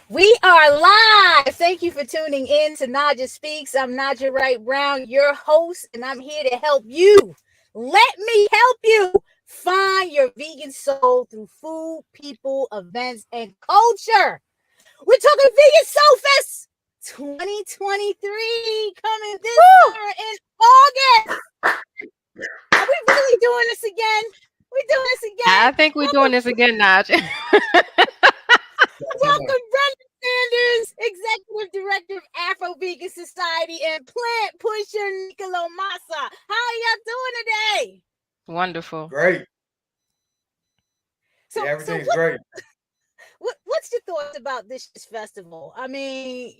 We are live. Thank you for tuning in to Naijha Speaks. I'm Naijha Wright Brown, your host, and I'm here to help you. Let me help you find your vegan soul through food, people, events, and culture. We're talking Vegan Soul Fest 2023 coming this summer in August. Are we really doing this again? We're doing this again. I think we're doing this again, Naj. Welcome, Brenda Sanders, Executive Director of Afro-Vegan Society, and Plant Pusher Niccolo Massa. How are y'all doing today? Wonderful. Great. So, Yeah, so everything's what, great. what's your thoughts about this festival? I mean,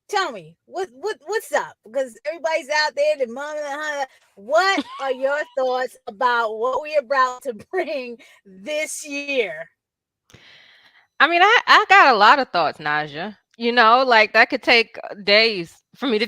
tell me what's up, because everybody's out there. What are your thoughts about what we're about to bring this year? I mean, I got a lot of thoughts, Naja. Like that could take days for me to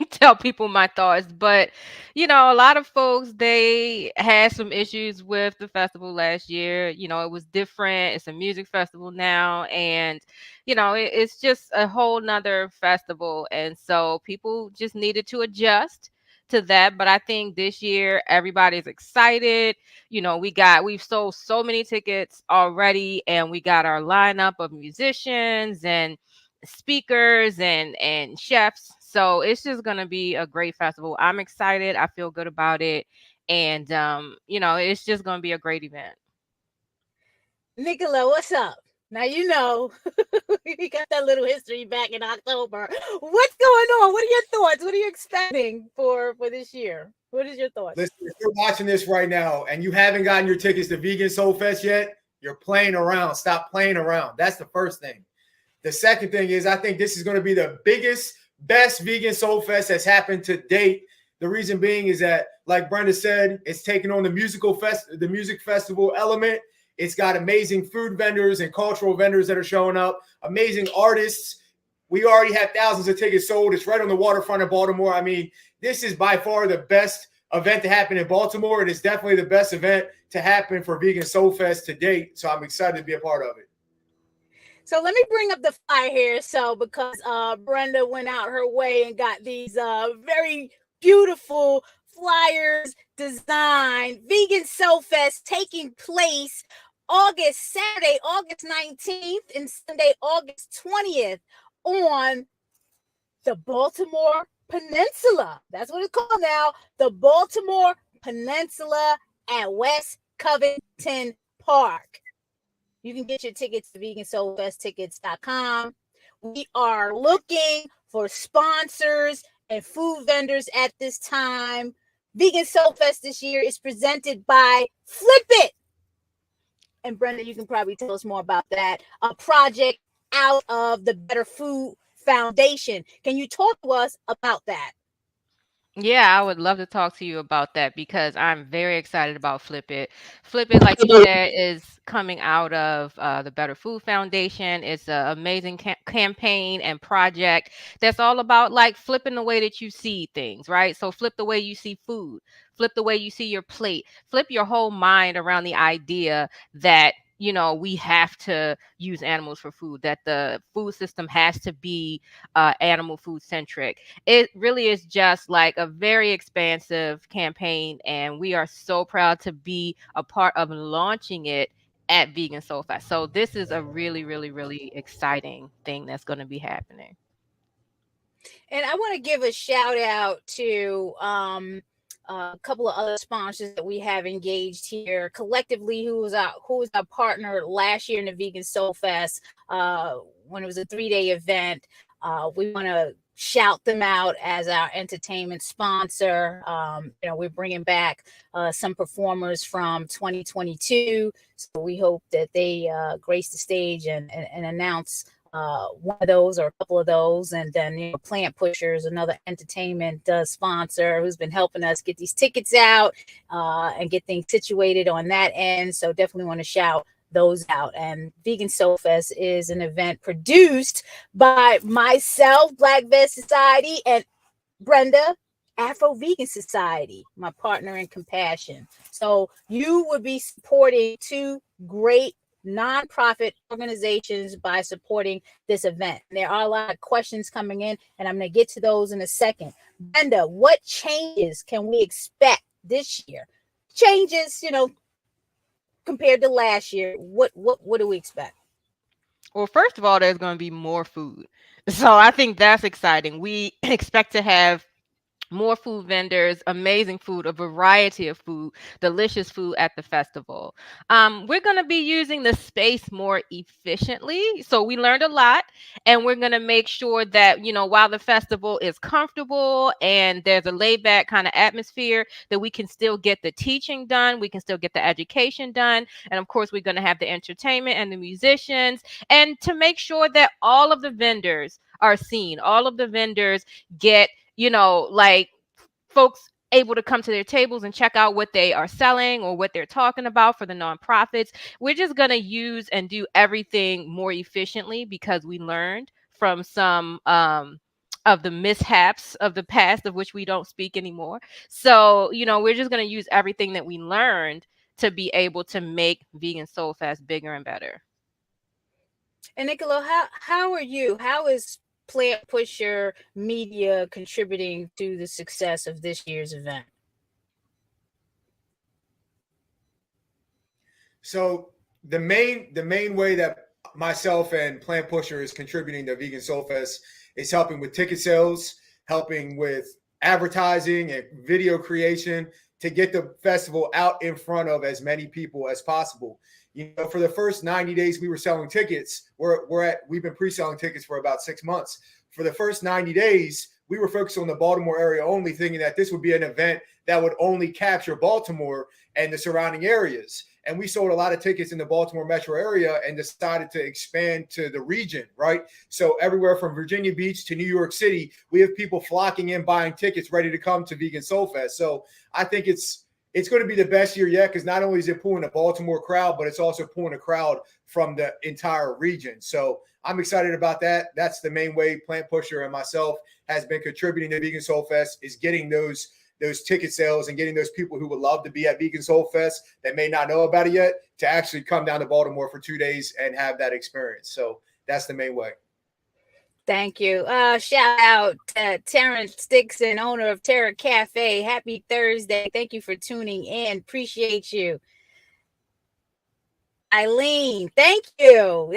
tell people my thoughts. But a lot of folks, they had some issues with the festival last year. It was different. It's a music festival now, and it's just a whole nother festival. And so people just needed to adjust to that. But I think this year everybody's excited. We've sold so many tickets already, and we got our lineup of musicians and speakers and chefs. So it's just gonna be a great festival. I'm excited. I feel good about it. And it's just gonna be a great event. Nicola, what's up? Now we got that little history back in October. What's going on? What are your thoughts? What are you expecting for this year? What is your thoughts? Listen, if you're watching this right now and you haven't gotten your tickets to Vegan Soul Fest yet, you're playing around. Stop playing around. That's the first thing. The second thing is I think this is going to be the biggest, best Vegan Soul Fest that's happened to date. The reason being is that, like Brenda said, it's taking on the music festival element. It's got amazing food vendors and cultural vendors that are showing up, amazing artists. We already have thousands of tickets sold. It's right on the waterfront of Baltimore. I mean, this is by far the best event to happen in Baltimore. It is definitely the best event to happen for Vegan Soul Fest to date. So I'm excited to be a part of it. So let me bring up the flyer here. So because Brenda went out her way and got these very beautiful flyers designed. Vegan Soul Fest taking place Saturday, August 19th and Sunday, August 20th on the Baltimore Peninsula. That's what it's called now. The Baltimore Peninsula at West Covington Park. You can get your tickets to vegansoulfesttickets.com. We are looking for sponsors and food vendors at this time. Vegan Soul Fest this year is presented by FlipIt. And Brenda, you can probably tell us more about that. A project out of the Better Food Foundation. Can you talk to us about that? Yeah, I would love to talk to you about that because I'm very excited about FlipIt. FlipIt, like you said, is coming out of the Better Food Foundation. It's an amazing campaign and project that's all about like flipping the way that you see things, right? So flip the way you see food, flip the way you see your plate, flip your whole mind around the idea that we have to use animals for food, that the food system has to be animal food centric. It really is just like a very expansive campaign, and we are so proud to be a part of launching it at Vegan Soul Fest. So this is a really, really, really exciting thing that's going to be happening. And I want to give a shout out to a couple of other sponsors that we have engaged here collectively, who was our partner last year in the Vegan Soul Fest when it was a 3-day event. We want to shout them out as our entertainment sponsor. We're bringing back some performers from 2022, so we hope that they grace the stage and announce one of those or a couple of those. And then Plant Pushers, another entertainment sponsor who's been helping us get these tickets out and get things situated on that end. So definitely want to shout those out. And Vegan Soul Fest is an event produced by myself, Black Vest Society, and Brenda, Afro-Vegan Society, my partner in compassion. So you would be supporting two great nonprofit organizations by supporting this event. There are a lot of questions coming in, and I'm going to get to those in a second. Brenda, what changes can we expect this year? Changes, compared to last year. What do we expect? Well, first of all, there's going to be more food. So I think that's exciting. We expect to have more food vendors, amazing food, a variety of food, delicious food at the festival. We're going to be using the space more efficiently. So we learned a lot, and we're going to make sure that, while the festival is comfortable and there's a laid back kind of atmosphere, that we can still get the teaching done. We can still get the education done. And of course, we're going to have the entertainment and the musicians, and to make sure that all of the vendors are seen, all of the vendors get like folks able to come to their tables and check out what they are selling or what they're talking about for the nonprofits. We're just going to use and do everything more efficiently because we learned from some of the mishaps of the past, of which we don't speak anymore. So, we're just going to use everything that we learned to be able to make Vegan SoulFest bigger and better. And Niccolo, how are you? How is Plant Pusher Media contributing to the success of this year's event? So the main way that myself and Plant Pusher is contributing to Vegan SoulFest is helping with ticket sales, helping with advertising and video creation to get the festival out in front of as many people as possible. For the first 90 days we were selling tickets. We've been pre-selling tickets for about 6 months. For the first 90 days, we were focused on the Baltimore area only, thinking that this would be an event that would only capture Baltimore and the surrounding areas. And we sold a lot of tickets in the Baltimore metro area and decided to expand to the region, right? So everywhere from Virginia Beach to New York City, we have people flocking in, buying tickets, ready to come to Vegan SoulFest. So I think it's going to be the best year yet, because not only is it pulling a Baltimore crowd, but it's also pulling a crowd from the entire region. So I'm excited about that. That's the main way Plant Pusher and myself has been contributing to Vegan SoulFest, is getting those ticket sales and getting those people who would love to be at Vegan SoulFest that may not know about it yet to actually come down to Baltimore for 2 days and have that experience. So that's the main way. Thank you. Shout out to Terrence Dixon, owner of Terra Cafe. Happy Thursday. Thank you for tuning in. Appreciate you. Eileen, thank you.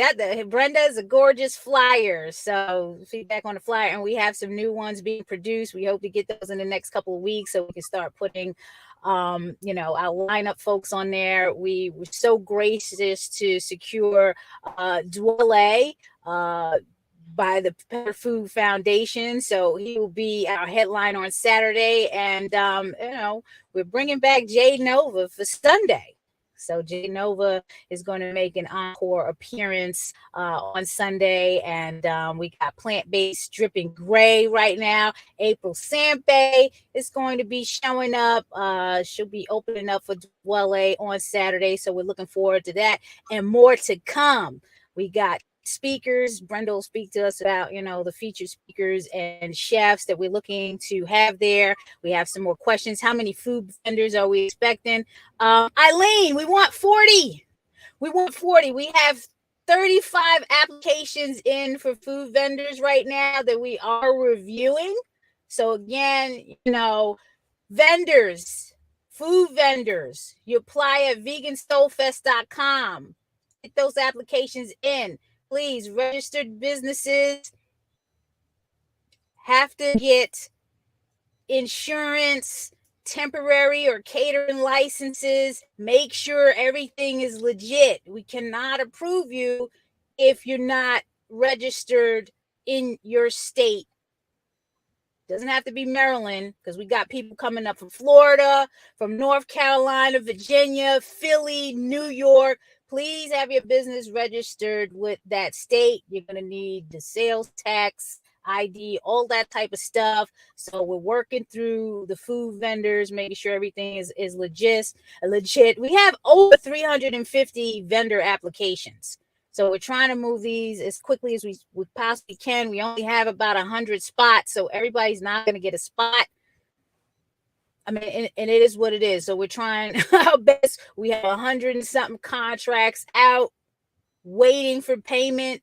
Brenda's a gorgeous flyer. So feedback on the flyer, and we have some new ones being produced. We hope to get those in the next couple of weeks so we can start putting our lineup folks on there. We were so gracious to secure Dwelle by the Pepper Food Foundation. So he will be our headline on Saturday. And, we're bringing back Jay Nova for Sunday. So Jay Nova is going to make an encore appearance on Sunday. And we got Plant-Based Dripping Gray right now. April Sampe is going to be showing up. She'll be opening up for Dwelle on Saturday. So we're looking forward to that and more to come. We got speakers. Brenda will speak to us about, the featured speakers and chefs that we're looking to have there. We have some more questions. How many food vendors are we expecting? Eileen, we want 40. We have 35 applications in for food vendors right now that we are reviewing. So again, vendors, food vendors, you apply at vegansoulfest.com. Get those applications in. Please, registered businesses have to get insurance, temporary or catering licenses. Make sure everything is legit. We cannot approve you if you're not registered in your state. Doesn't have to be Maryland, because we got people coming up from Florida, from North Carolina, Virginia, Philly, New York. Please have your business registered with that state. You're going to need the sales tax, ID, all that type of stuff. So we're working through the food vendors, making sure everything is legit. We have over 350 vendor applications. So we're trying to move these as quickly as we possibly can. We only have about 100 spots, so everybody's not going to get a spot. I mean, and it is what it is. So we're trying our best. We have 100 and something contracts out. waiting for payment.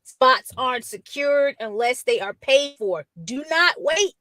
Spots aren't secured unless they are paid for. Do not wait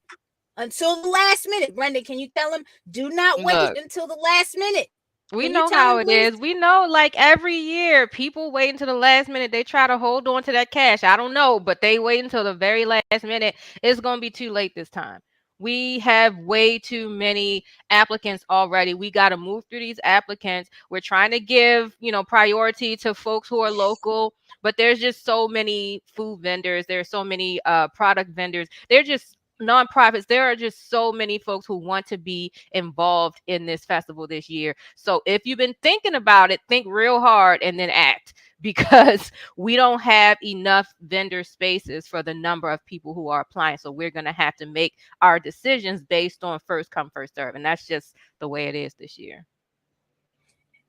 until the last minute. Brenda, can you tell them? Do not wait Look, until the last minute. we Can you know tell how them, it please? is. We know, like, every year, people wait until the last minute. They try to hold on to that cash. I don't know, but they wait until the very last minute. It's going to be too late this time. We have way too many applicants already. We got to move through these applicants. We're trying to give, priority to folks who are local, but there's just so many food vendors. There's so many product vendors. They're just nonprofits. There are just so many folks who want to be involved in this festival this year. So if you've been thinking about it, think real hard and then act, because we don't have enough vendor spaces for the number of people who are applying. So we're going to have to make our decisions based on first come, first serve. And that's just the way it is this year.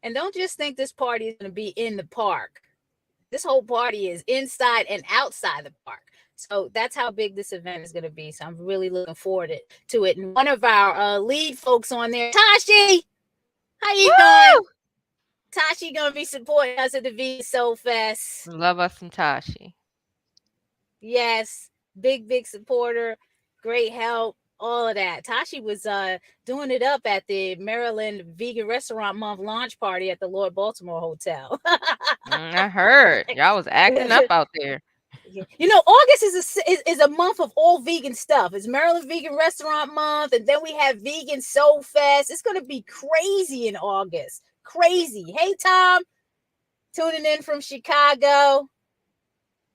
And don't just think this party is going to be in the park. This whole party is inside and outside the park. So that's how big this event is going to be. So I'm really looking forward to it. And one of our lead folks on there, Tashi, how you doing? Tashi going to be supporting us at the Vegan SoulFest. Love us some Tashi. Yes, big supporter, great help, all of that. Tashi was doing it up at the Maryland Vegan Restaurant Month launch party at the Lord Baltimore Hotel. I heard y'all was acting up out there. August is a month of all vegan stuff. It's Maryland Vegan Restaurant Month, and then we have Vegan SoulFest. It's going to be crazy in August. Crazy. Hey, Tom, tuning in from Chicago.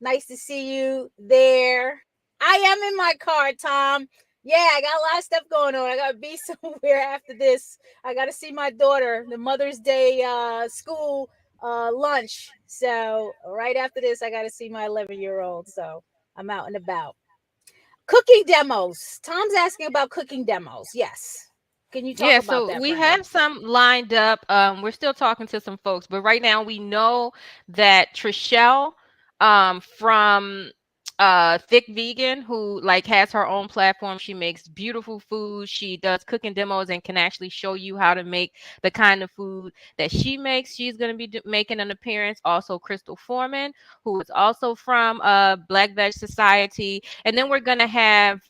Nice to see you there. I am in my car, Tom. Yeah, I got a lot of stuff going on. I got to be somewhere after this. I got to see my daughter, the Mother's Day school lunch. So right after this, I got to see my 11-year-old. So I'm out and about. Cooking demos. Tom's asking about cooking demos. Yes. Can you talk about that? We Brenda? have some lined up. We're still talking to some folks, but right now we know that Trishelle from Thick Vegan, who has her own platform. She makes beautiful food. She does cooking demos and can actually show you how to make the kind of food that she makes. She's going to be making an appearance. Also, Crystal Foreman, who is also from Black Veg Society. And then we're going to have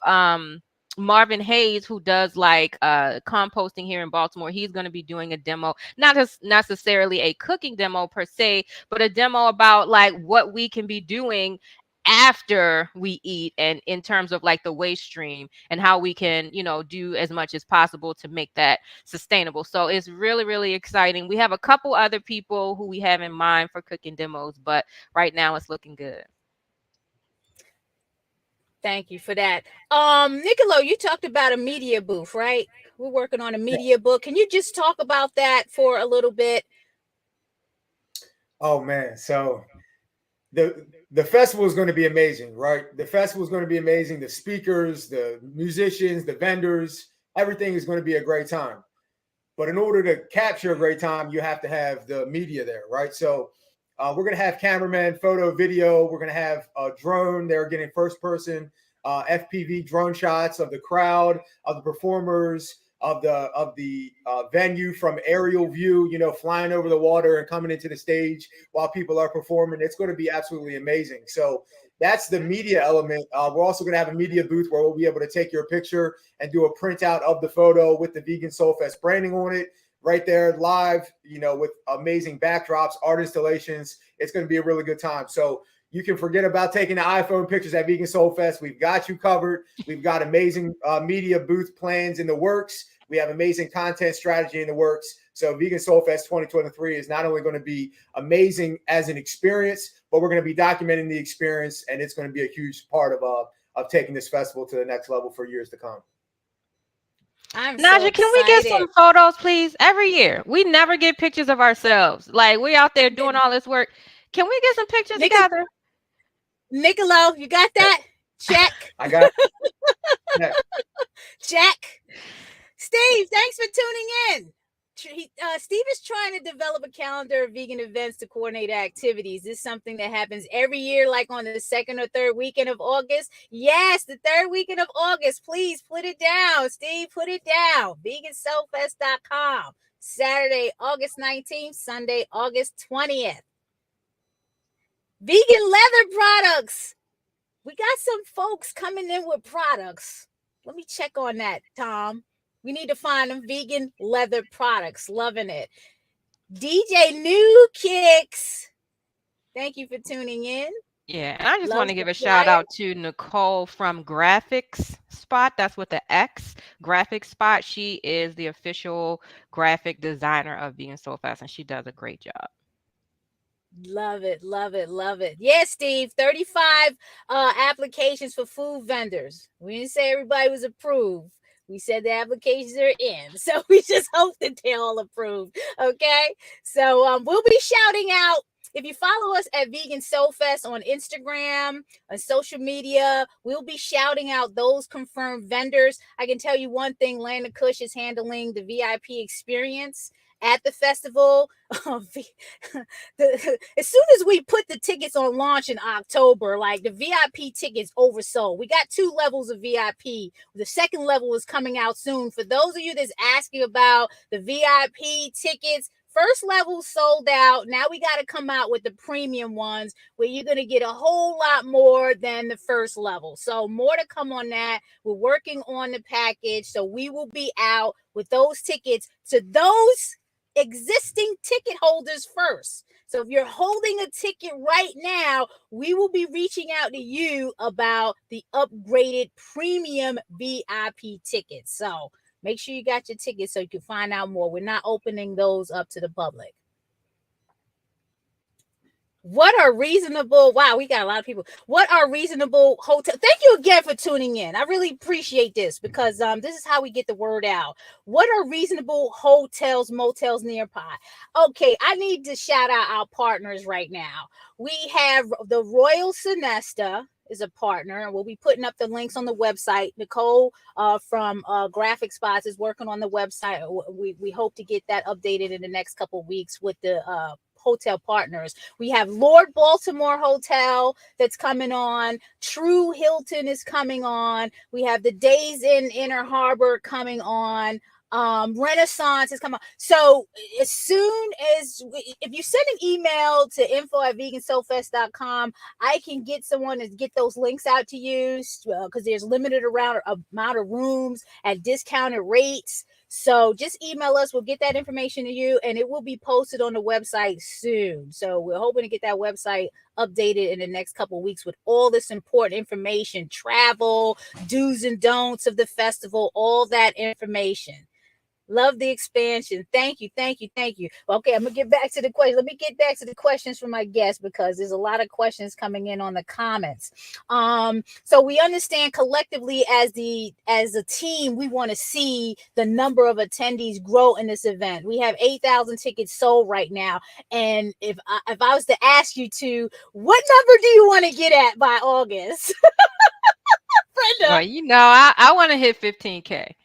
Marvin Hayes, who does composting here in Baltimore. He's going to be doing a demo, not necessarily a cooking demo per se, but a demo about what we can be doing after we eat, and in terms of the waste stream, and how we can do as much as possible to make that sustainable. So it's really, really exciting. We have a couple other people who we have in mind for cooking demos, but right now it's looking good. Thank you for that. Nicolo, you talked about a media booth, right? We're working on a media book. Can you just talk about that for a little bit? Oh man, so the festival is going to be amazing, right? The festival is going to be amazing. The speakers, the musicians, the vendors, everything is going to be a great time. But in order to capture a great time, you have to have the media there, right? So we're going to have cameramen, photo, video. We're going to have a drone. They're getting first person FPV drone shots of the crowd, of the performers, of the venue from aerial view, flying over the water and coming into the stage while people are performing. It's going to be absolutely amazing. So that's the media element. We're also going to have a media booth where we'll be able to take your picture and do a printout of the photo with the Vegan SoulFest branding on it right there live, with amazing backdrops, art installations. It's going to be a really good time. So you can forget about taking the iPhone pictures at Vegan SoulFest. We've got you covered. We've got amazing media booth plans in the works. We have amazing content strategy in the works. So Vegan SoulFest 2023 is not only going to be amazing as an experience, but we're going to be documenting the experience, and it's going to be a huge part of taking this festival to the next level for years to come. Naijha, can we get some photos, please? Every year, we never get pictures of ourselves. We out there doing all this work. Can we get some pictures together? Nicolo, you got that? Check. I got it. Check. Steve, thanks for tuning in. Steve is trying to develop a calendar of vegan events to coordinate activities. This is something that happens every year, on the second or third weekend of August. Yes, the third weekend of August. Please put it down, Steve. Put it down. VeganSoulFest.com. Saturday, August 19th, Sunday, August 20th. Vegan leather products. We got some folks coming in with products. Let me check on that, Tom. We need to find them vegan leather products. Loving it. DJ New Kicks. Thank you for tuning in. Yeah, and I just want Loves to the give a shout flyer. out to Nicole from Graphics Spot. That's with the X, Graphics Spot. She is the official graphic designer of Vegan SoulFest, and she does a great job. Love it, love it, love it. Yeah, Steve, 35 applications for food vendors. We didn't say everybody was approved. We said the applications are in. So we just hope that they're all approved. Okay. So we'll be shouting out. If you follow us at Vegan SoulFest on Instagram, on social media, we'll be shouting out those confirmed vendors. I can tell you one thing, Lana Kush is handling the VIP experience at the festival. As soon as we put the tickets on launch in October, like the VIP tickets oversold. We got 2 levels of VIP. The second level is coming out soon. For those of you that's asking about the VIP tickets, first level sold out. Now we got to come out with the premium ones where you're going to get a whole lot more than the first level. So more to come on that. We're working on the package. So we will be out with those tickets to those existing ticket holders first. So if you're holding a ticket right now, we will be reaching out to you about the upgraded premium VIP tickets. So make sure you got your tickets so you can find out more. We're not opening those up to the public. What are reasonable? Wow, we got a lot of people. What are reasonable hotel? Thank you again for tuning in. I really appreciate this because this is how we get the word out. What are reasonable hotels, motels nearby? Okay, I need to shout out our partners right now. We have the Royal Sonesta is a partner, and we'll be putting up the links on the website. Nicole from Graphic Spots is working on the website. We hope to get that updated in the next couple of weeks with the hotel partners. We have Lord Baltimore Hotel that's coming on. True Hilton is coming on. We have the Days in Inner Harbor coming on. Renaissance is coming on. So as soon as if you send an email to info@vegansoulfest.com, I can get someone to get those links out to you because there's limited amount of rooms at discounted rates. So just email us. We'll get that information to you, and it will be posted on the website soon. So we're hoping to get that website updated in the next couple of weeks with all this important information, travel, do's and don'ts of the festival, all that information. Love the expansion. Thank you, thank you, thank you. Okay, I'm gonna get back to the question. Let me get back to the questions from my guests because there's a lot of questions coming in on the comments. So we understand collectively as a team, we want to see the number of attendees grow in this event. We have 8,000 tickets sold right now, and if I was to ask you to, what number do you want to get at by August? Brenda. Well, I want to hit 15K.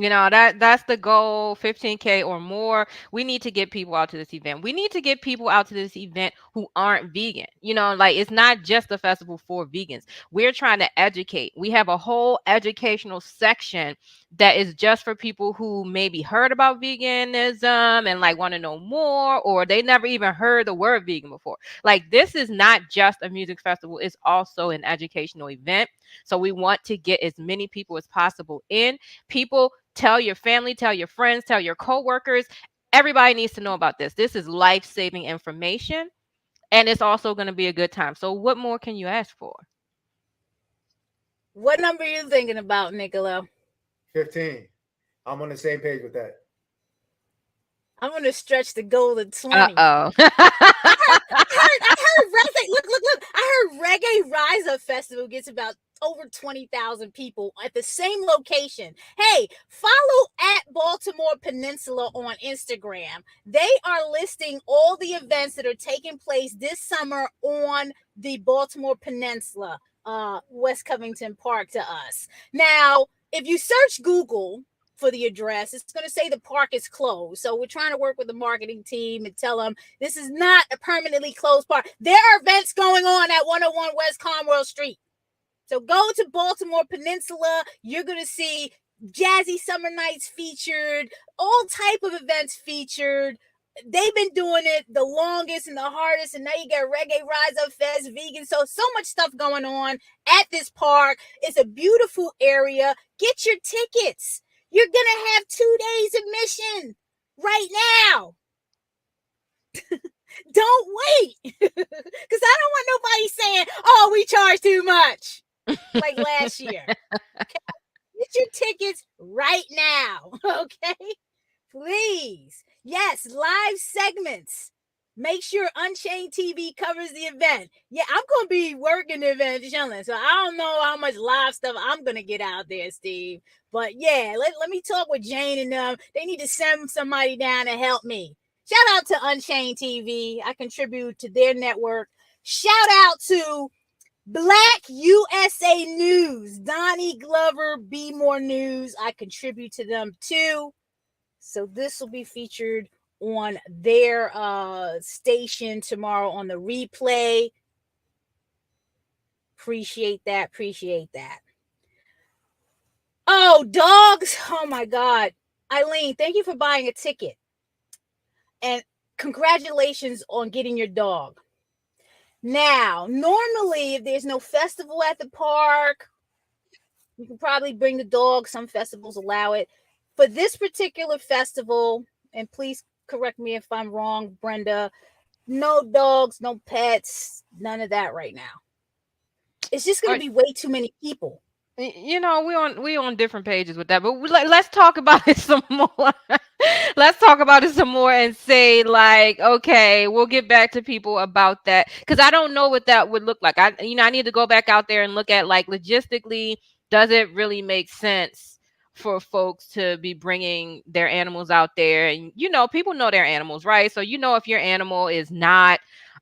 That's the goal, 15K or more. We need to get people out to this event. We need to get people out to this event who aren't vegan. Like it's not just a festival for vegans. We're trying to educate. We have a whole educational section that is just for people who maybe heard about veganism and like want to know more, or they never even heard the word vegan before. Like this is not just a music festival. It's also an educational event. So we want to get as many people as possible in. People, tell your family, tell your friends, tell your coworkers. Everybody needs to know about this. This is life-saving information, and it's also going to be a good time. So what more can you ask for? What number are you thinking about, Niccolo? 15. I'm on the same page with that. I'm going to stretch the goal to 20. Uh-oh. I heard Reggae. Look. I heard Reggae Rise Up Festival gets about over 20,000 people at the same location. Hey, follow at Baltimore Peninsula on Instagram. They are listing all the events that are taking place this summer on the Baltimore Peninsula, West Covington Park to us. Now, if you search Google for the address, it's going to say the park is closed. So we're trying to work with the marketing team and tell them this is not a permanently closed park. There are events going on at 101 West Conwell Street. So go to Baltimore Peninsula. You're going to see jazzy summer nights featured, all type of events featured. they've been doing it the longest and the hardest, and now you got Reggae Rise Up Fest, vegan, so much stuff going on at this park. It's a beautiful area. Get your tickets. You're gonna have 2 days admission right now. Don't wait, because I don't want nobody saying, "Oh, we charge too much," like last year. Okay? Get your tickets right now, okay? Please. Yes, live segments. Make sure Unchained TV covers the event. Yeah, I'm going to be working the event, chilling. So I don't know how much live stuff I'm going to get out there, Steve. But yeah, let me talk with Jane and them. They need to send somebody down to help me. Shout out to Unchained TV. I contribute to their network. Shout out to Black USA News. Donnie Glover, Be More News. I contribute to them too. So this will be featured on their station tomorrow on the replay. Appreciate that. Oh, dogs. Oh my God. Eileen, thank you for buying a ticket. And congratulations on getting your dog. Now, normally, if there's no festival at the park, you can probably bring the dog. Some festivals allow it. For this particular festival, and please correct me if I'm wrong, Brenda, no dogs, no pets, none of that right now. It's just going to be way too many people. You know, we on different pages with that, but let's talk about it some more. Let's talk about it some more and say, like, okay, we'll get back to people about that, because I don't know what that would look like. I need to go back out there and look at, like, logistically, does it really make sense for folks to be bringing their animals out there? And people know their animals, right? So if your animal is not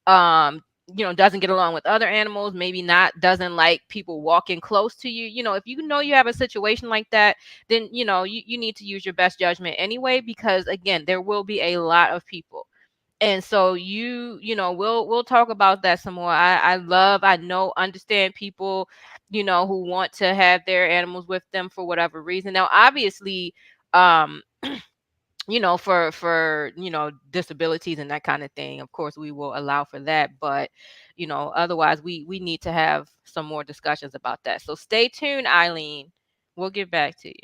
doesn't get along with other animals, maybe doesn't like people walking close to you. If you have a situation like that, then you need to use your best judgment anyway, because again, there will be a lot of people. And so we'll talk about that some more. I understand people who want to have their animals with them for whatever reason. Now obviously for disabilities and that kind of thing, of course we will allow for that, but otherwise we need to have some more discussions about that. So stay tuned, Eileen. We'll get back to you.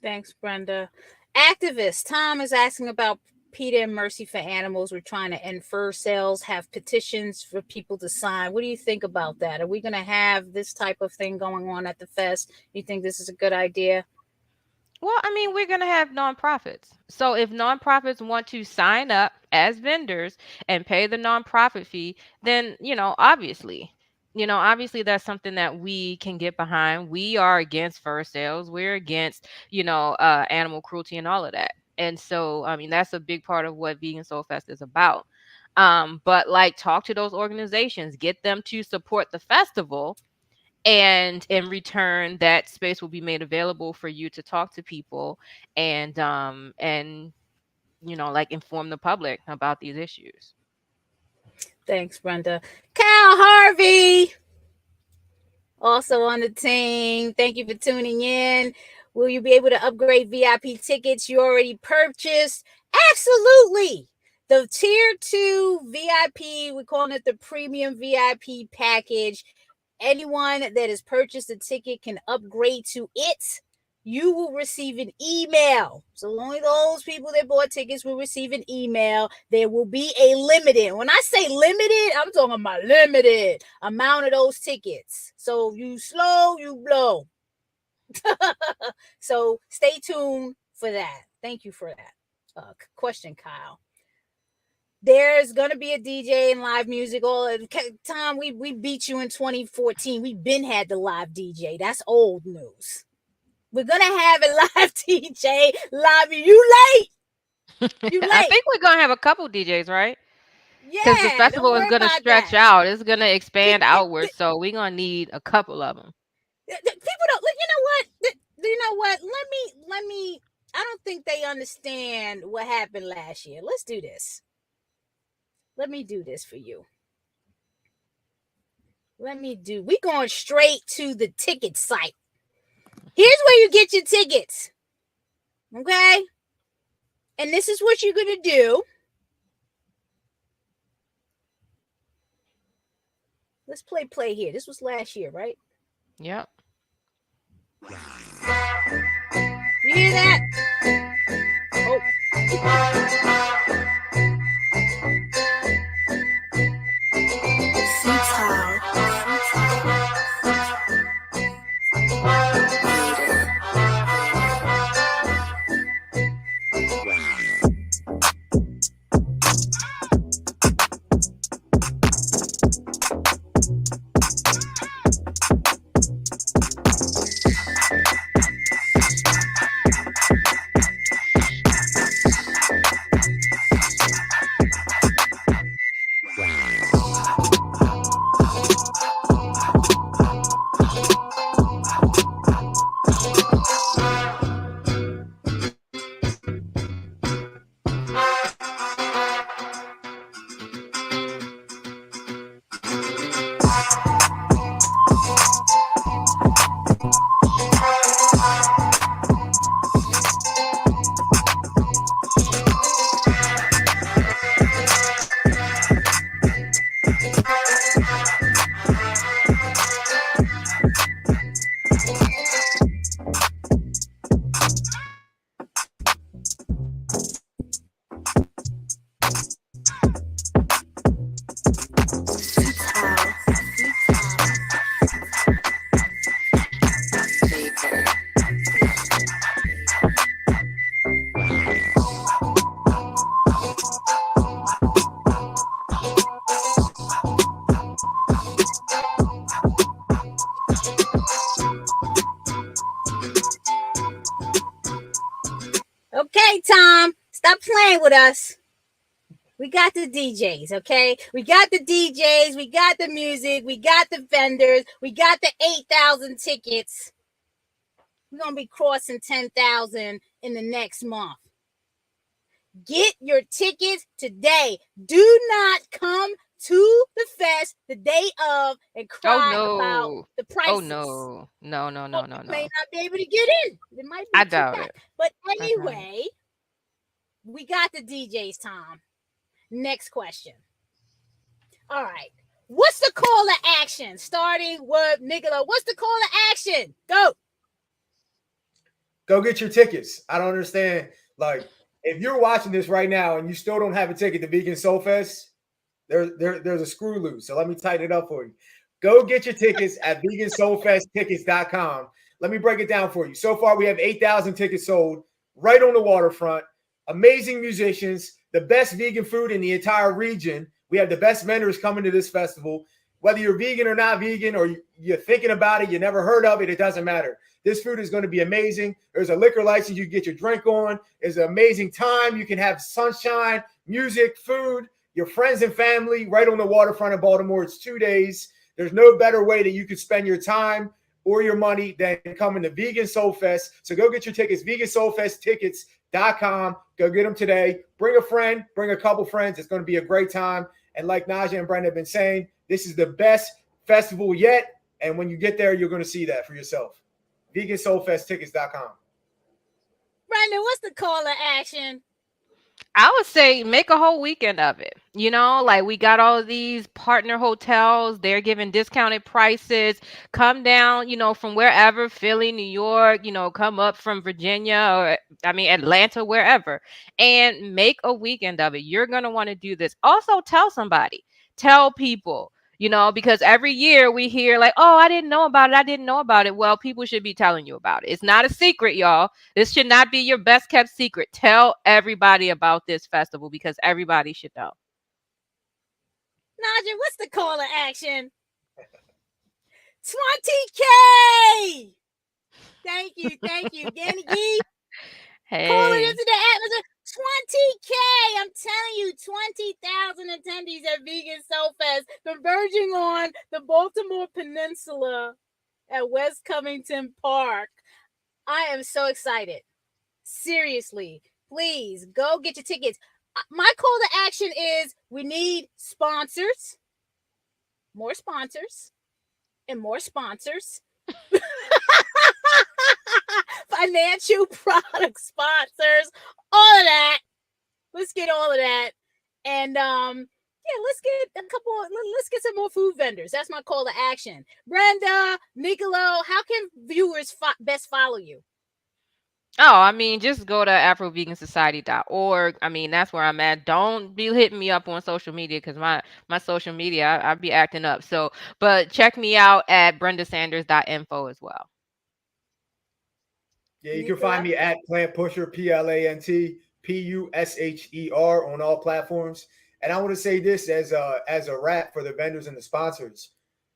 Thanks, Brenda. Activist Tom is asking about PETA and Mercy for Animals. We're trying to end fur sales, have petitions for people to sign. What do you think about that? Are we going to have this type of thing going on at the fest? You think this is a good idea? Well, I mean, we're going to have nonprofits. So if nonprofits want to sign up as vendors and pay the nonprofit fee, then, obviously that's something that we can get behind. We are against fur sales. We're against, animal cruelty and all of that. And so, I mean, that's a big part of what Vegan SoulFest is about. But like, talk to those organizations, get them to support the festival. And in return, that space will be made available for you to talk to people and like, inform the public about these issues. Thanks, Brenda. Kyle Harvey, also on the team. Thank you for tuning in. Will you be able to upgrade VIP tickets you already purchased? Absolutely. The tier 2 VIP, we're calling it the premium VIP package. Anyone that has purchased a ticket can upgrade to it. You will receive an email. So only those people that bought tickets will receive an email. There will be a limited, when I say limited, I'm talking about limited amount of those tickets. So you slow, you blow. So stay tuned for that. Thank you for that question, Kyle. There's gonna be a DJ and live music. Tom, we beat you in 2014. We been had the live DJ. That's old news. We're gonna have a live DJ. Live. You late? You late? I think we're gonna have a couple DJs, right? Yeah. Because the festival is gonna stretch out. It's gonna expand outward. So we're gonna need a couple of them. People don't. You know what? You know what? Let me. I don't think they understand what happened last year. Let's do this. Let me do this for you. We going straight to the ticket site. Here's where you get your tickets. Okay? And this is what you're going to do. Let's play here. This was last year, right? Yep. You hear that? Oh. Okay, Tom, stop playing with us. We got the DJs, okay? We got the DJs, we got the music, we got the vendors, we got the 8,000 tickets. We're going to be crossing 10,000 in the next month. Get your tickets today. Do not come to the fest the day of and cry about the prices. Oh no. No. You may not be able to get in. It might be I doubt it. But anyway, we got the DJs, Tom. Next question. All right. What's the call to action? Starting with Nicola. What's the call to action? Go get your tickets. I don't understand. Like, if you're watching this right now and you still don't have a ticket to Vegan SoulFest, there's a screw loose. So let me tighten it up for you. Go get your tickets at vegansoulfesttickets.com. Let me break it down for you. So far, we have 8,000 tickets sold right on the waterfront. Amazing musicians, the best vegan food in the entire region. We have the best vendors coming to this festival. Whether you're vegan or not vegan, or you're thinking about it, you never heard of it, it doesn't matter. This food is going to be amazing. There's a liquor license you can get your drink on. There's an amazing time. You can have sunshine, music, food, your friends and family right on the waterfront of Baltimore. It's 2 days. There's no better way that you could spend your time or your money than coming to Vegan SoulFest. So go get your tickets, vegansoulfesttickets.com. Go get them today. Bring a friend, bring a couple friends. It's going to be a great time. And like Naijha and Brenda have been saying, this is the best festival yet. And when you get there, you're going to see that for yourself. vegansoulfesttickets.com. Brenda, what's the call to action? I would say make a whole weekend of it. You know, like we got all of these partner hotels. They're giving discounted prices. Come down, you know, from wherever, Philly, New York, you know, come up from Virginia or, Atlanta, wherever, and make a weekend of it. You're going to want to do this. Also, tell somebody, tell people. You know, because every year we hear like, oh, I didn't know about it. Well, people should be telling you about it. It's not a secret, y'all. This should not be your best kept secret. Tell everybody about this festival because everybody should know. Naijha, what's the call to action? 20K! Thank you. Danny Gee. Hey. Call it into the atmosphere. 20K! I'm telling you, 20,000 attendees at Vegan SoulFest, converging on the Baltimore Peninsula at West Covington Park. I am so excited. Seriously, please go get your tickets. My call to action is we need sponsors, more sponsors, and more sponsors. financial product sponsors, all of that. Let's get all of that. And yeah, let's get some more food vendors. That's my call to action. Brenda, Nicolo, how can viewers best follow you? Oh, I mean, just go to Afro-Vegan Society.org. I mean, that's where I'm at. Don't be hitting me up on social media because my social media, I be acting up. So, but check me out at brendasanders.info as well. Yeah, you can find me at Plant Pusher, PlantPusher on all platforms. And I want to say this as a wrap for the vendors and the sponsors.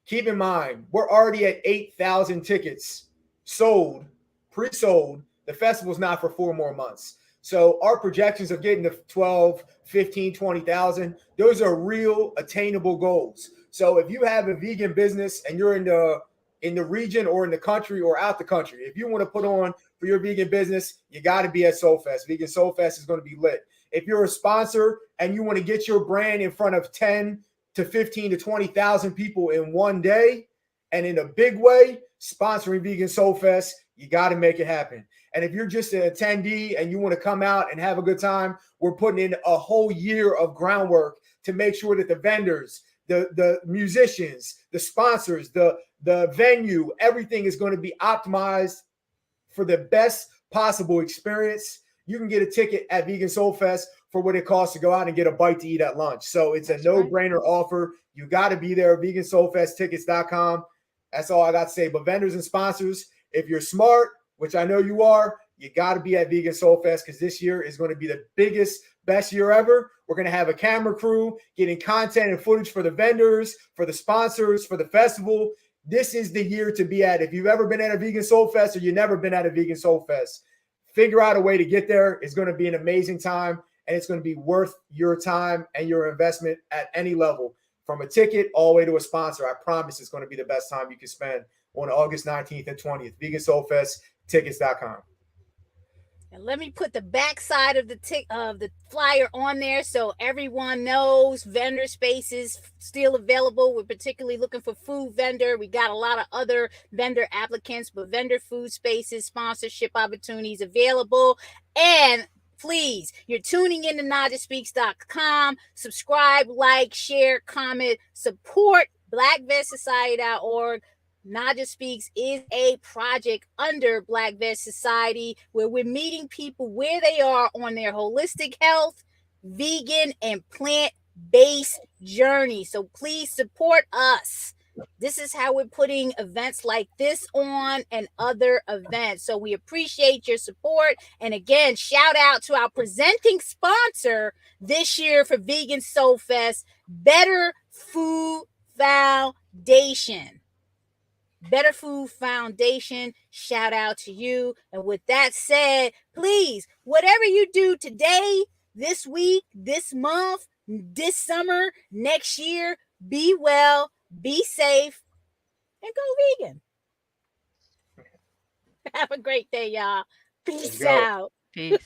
Keep in mind, we're already at 8,000 tickets sold, pre-sold. The festival's not for 4 more months. So our projections of getting to 12, 15, 20,000, those are real attainable goals. So if you have a vegan business and you're in the region or in the country or out the country, if you want to put on for your vegan business, you got to be at SoulFest. Vegan SoulFest is going to be lit. If you're a sponsor and you want to get your brand in front of 10 to 15 to 20,000 people in one day and in a big way, sponsoring Vegan SoulFest, you got to make it happen. And if you're just an attendee and you want to come out and have a good time, we're putting in a whole year of groundwork to make sure that the vendors, the musicians, the sponsors, the venue, everything is going to be optimized for the best possible experience. You can get a ticket at Vegan SoulFest for what it costs to go out and get a bite to eat at lunch. So it's a no-brainer offer. You got to be there. VeganSoulFestTickets.com. That's all I got to say. But vendors and sponsors, if you're smart, which I know you are, you got to be at Vegan SoulFest because this year is going to be the biggest, best year ever. We're going to have a camera crew getting content and footage for the vendors, for the sponsors, for the festival. This is the year to be at. If you've ever been at a Vegan SoulFest or you've never been at a Vegan SoulFest, figure out a way to get there. It's going to be an amazing time, and it's going to be worth your time and your investment at any level, from a ticket all the way to a sponsor. I promise it's going to be the best time you can spend on August 19th and 20th. VeganSoulFestTickets.com. And let me put the backside of the flyer on there so everyone knows vendor spaces still available. We're particularly looking for food vendor. We got a lot of other vendor applicants, but vendor food spaces, sponsorship opportunities available. And please, you're tuning in to NaijhaSpeaks.com. Subscribe, like, share, comment, support BlackVetSociety.org. Naijha Speaks is a project under Black Vet Society where we're meeting people where they are on their holistic health, vegan, and plant-based journey. So please support us. This is how we're putting events like this on and other events. So we appreciate your support. And again, shout out to our presenting sponsor this year for Vegan SoulFest, Better Food Foundation. Better Food Foundation, shout out to you. And with that said, please, whatever you do today, this week, this month, this summer, next year, be well, be safe, and go vegan. Have a great day, y'all. Peace out. Peace.